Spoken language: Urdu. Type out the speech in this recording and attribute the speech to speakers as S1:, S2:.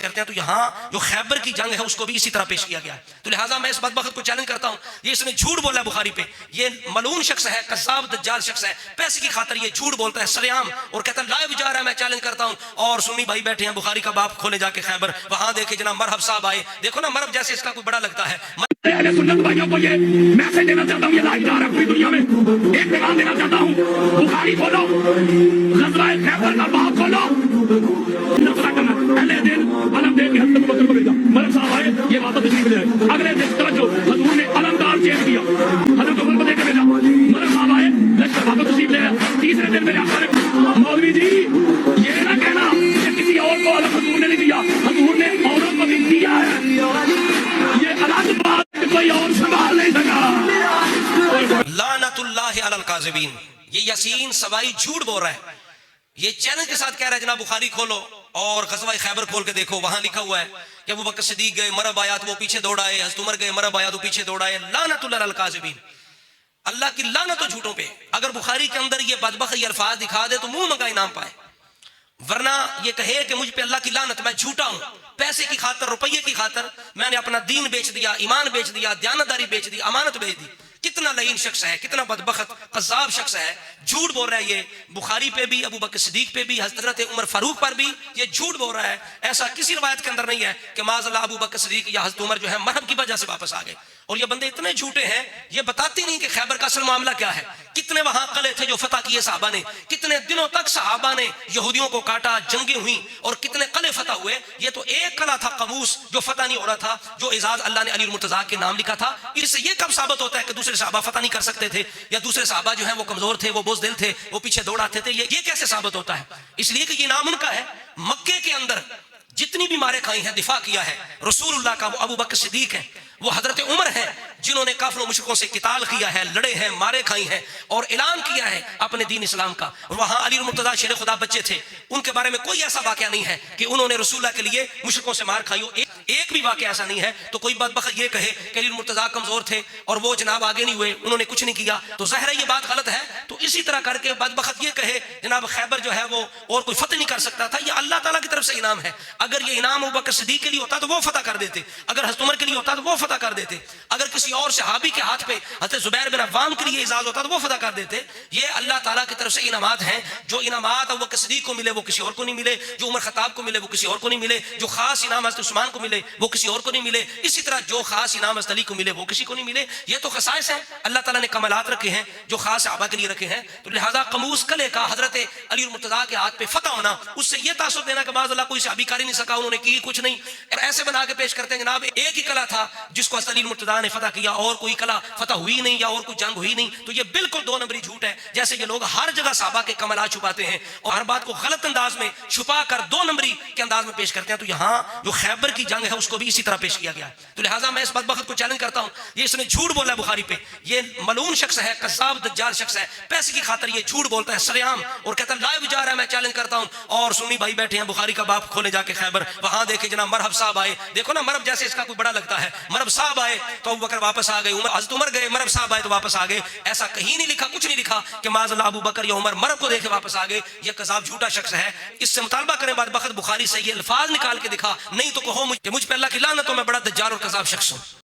S1: کرتے ہیں تو یہاں جو خیبر کی جنگ ہے اس کو بھی اسی طرح پیش کیا گیا ہے. تو لہٰذا میں اس بدبخت کو چیلنج کرتا ہوں, یہ اس نے جھوٹ بولا ہے بخاری پہ, یہ ملعون شخص ہے, کذاب دجال شخص ہے, پیسے کی خاطر یہ جھوٹ بولتا ہے سریعام اور کہتا ہے لائیو جا رہا ہے. میں چیلنج کرتا ہوں, اور سنی بھائی بیٹھے ہیں بخاری کا باب کھولے جا کے خیبر, وہاں دیکھے جناب مرحب صاحب آئے, دیکھو نا مرحب جیسے اس کا کوئی بڑا لگتا ہے.
S2: اہل سنت بھائیوں کو یہ میسج دینا چاہتا ہوں, یہ لائیو جا رہا ہے پوری دنیا میں, ایک پیغام دینا چاہتا ہوں. بخاری کھولو, غزوہ خیبر کا باب کھولو, نظرہ کرنا اہل دل علم دے کے حضرت بکر کو بھیجا, مرحب صاحب آئے, یہ واپس تشریف لے آئے. اگلے دن توجہ, حضور نے علمدار چینج کیا, حضرت عمر کو دے کے بھیجا, مرحب صاحب آئے, لشکر واپس تشریف لے آئے. تیسرے دن میرے آقا نے, مولوی جی یہ نہ کہنا کہ کسی اور کو علم حضور نے نہیں دیا, حضور نے عورت کو بھی دیا ہے, یہ الگ بات, کوئی اور سنبھال نہیں سکا.
S1: لعنت اللہ علی الکاذبین. یہ یاسین سوائی جھوٹ بول رہا ہے, یہ چیلنج کے ساتھ کہہ رہا ہے جناب بخاری کھولو اور غزوہ خیبر کھول کے دیکھو, وہاں لکھا ہوا ہے کہ ابو بکر صدیق گئے, مرب آیات وہ پیچھے دوڑ آئے, حضرت عمر گئے, مرب آیات وہ پیچھے دوڑ آئے. لعنت اللہ علی الکاذبین, اللہ کی لعنت ہو جھوٹوں پہ. اگر بخاری کے اندر یہ بدبخت یہ الفاظ دکھا دے تو منہ منگا انعام پائے, ورنہ یہ کہے کہ مجھ پہ اللہ کی لعنت, میں جھوٹا ہوں, پیسے کی خاطر روپیے کی خاطر میں نے اپنا دین بیچ دیا, ایمان بیچ دیا, دیانتداری بیچ دی, امانت بیچ دی. کتنا لعین شخص ہے, کتنا بدبخت قذاب شخص ہے, جھوٹ بول رہا ہے. یہ بخاری پہ بھی, ابو بکر صدیق پہ بھی, حضرت عمر فاروق پر بھی یہ جھوٹ بول رہا ہے. ایسا کسی روایت کے اندر نہیں ہے کہ معاذ اللہ ابو بکر صدیق یا حضرت عمر جو ہے مرحب کی وجہ سے واپس آ گئے. اور یہ بندے اتنے جھوٹے ہیں, یہ بتاتے نہیں کہ خیبر کا اصل معاملہ کیا ہے. کتنے وہاں قلعے تھے جو فتح کیے صحابہ نے, کتنے دنوں تک صحابہ نے یہودیوں کو کاٹا, جنگیں ہوئیں, اور کتنے قلعے فتح ہوئے. یہ تو ایک قلعہ تھا قموس جو فتح نہیں ہو رہا تھا, جو اعزاز اللہ نے علی المرتضیٰ کے نام لکھا تھا. اس سے یہ کب ثابت ہوتا ہے کہ دوسرے صحابہ فتح نہیں کر سکتے تھے, یا دوسرے صحابہ جو ہیں وہ کمزور تھے, وہ بزدل تھے, وہ پیچھے دوڑ آتے تھے؟ یہ کیسے ثابت ہوتا ہے؟ اس لیے کہ یہ نام ان کا ہے. مکے کے اندر جتنی بھی مارے کھائی ہیں, دفاع کیا ہے رسول اللہ کا, وہ ابو بکر صدیق ہیں, وہ حضرت عمر ہیں جنہوں نے کافروں مشرکوں سے قتال کیا ہے, لڑے ہیں, مارے کھائی ہیں, اور اعلان کیا ہے اپنے دین اسلام کا. اور وہاں علی المرتضیٰ شیر خدا بچے تھے, ان کے بارے میں کوئی ایسا واقعہ نہیں ہے کہ انہوں نے رسول اللہ کے لیے مشرکوں سے مار کھائی ہو. ایک بھی واقعہ ایسا نہیں ہے. تو کوئی بدبخت یہ کہے کہ علی المرتضیٰ کمزور تھے اور وہ جناب آگے نہیں ہوئے, انہوں نے کچھ نہیں کیا, تو ظاہر ہے یہ بات غلط ہے. تو اسی طرح کر کے بدبخت یہ کہے جناب خیبر جو ہے وہ اور کوئی فتح نہیں کر سکتا تھا, یہ اللہ تعالیٰ کی طرف سے انعام ہے. اگر یہ انعام ابو بکر صدیق کے لیے ہوتا تو وہ فتح کر دیتے, اگر حضرت عمر کے لیے ہوتا تو وہ فتح کر دیتے, اگر کسی اور صحابی کے ہاتھ پہ حضرت زبیر بن عوام کے لیے اعزاز ہوتا تو وہ فتح کر دیتے. یہ اللہ تعالیٰ کی طرف سے انعامات ہیں. جو انعامات ابو بکر صدیق کو ملے وہ کسی اور کو نہیں ملے, جو عمر خطاب کو ملے وہ کسی اور کو نہیں ملے, جو خاص انعام حضرت عثمان کو ملے وہ کسی اور کو نہیں ملے, اسی طرح جو خاص انعام حضرت علی کو ملے وہ کسی کو نہیں ملے. یہ تو خصائص ہیں, اللہ تعالیٰ نے کمالات رکھے ہیں جو خاص صحابہ کے لیے رکھے ہیں. تو لہذا قموس قلعے کا حضرت علی المرتضیٰ کے ہاتھ پہ فتح ہونا, اس سے یہ تاثر دینا کہ معاذ اللہ کوئی صحابی کر ہی نہیں سکا, انہوں نے کی کچھ نہیں, اور ایسے بنا کے پیش کرتے ہیں جناب ایک ہی قلعہ تھا جس کو حضرت علی المرتضیٰ نے فتح کیا, اور کوئی قلعہ فتح ہوئی نہیں یا اور کوئی جنگ ہوئی نہیں. تو یہ بالکل دو نمبری جھوٹ ہے. جیسے یہ لوگ ہر جگہ صحابہ کے کمالات چھپاتے ہیں اور ہر بات کو غلط انداز میں چھپا کر دو نمبری کے انداز میں پیش کرتے ہیں, تو یہاں جو خیبر کی جنگ ہے اس کو بھی اسی طرح پیش کیا گیا ہے. تو لہٰذا میں اس بدبخت کو چیلنج کرتا ہوں, یہ اس نے جھوٹ بولا ہے بخاری پہ, یہ ملعون شخص ہے, کذاب دجال شخص ہے, پیسے کی خاطر یہ جھوٹ بولتا ہے سریعام اور کہتا ہے لائیو جا رہا ہے. میں چیلنج کرتا ہوں, اور سنی بھائی بیٹھے ہیں بخاری کا باب کھولے جا کے خیبر, وہاں دیکھے جناب مرحب صاحب آئے, دیکھو نا مرحب جیسے اس کا کوئی بڑا لگتا ہے, مرحب صاحب آئے تو ابو بکر واپس آ گئے, حضرت عمر گئے, مرحب صاحب آئے تو واپس آ گئے. ایسا کہیں نہیں لکھا, کچھ نہیں لکھا کہ معاذ اللہ ابو بکر یا عمر مرحب کو دیکھ کے واپس آ گئے. یہ کذاب جھوٹا شخص ہے, اس سے مطالبہ کریں بدبخت بخاری سے یہ الفاظ نکال کے دکھا, نہیں تو کہو مجھ پہ اللہ کی لعنت ہو, میں بڑا دجال اور کذاب شخص ہوں.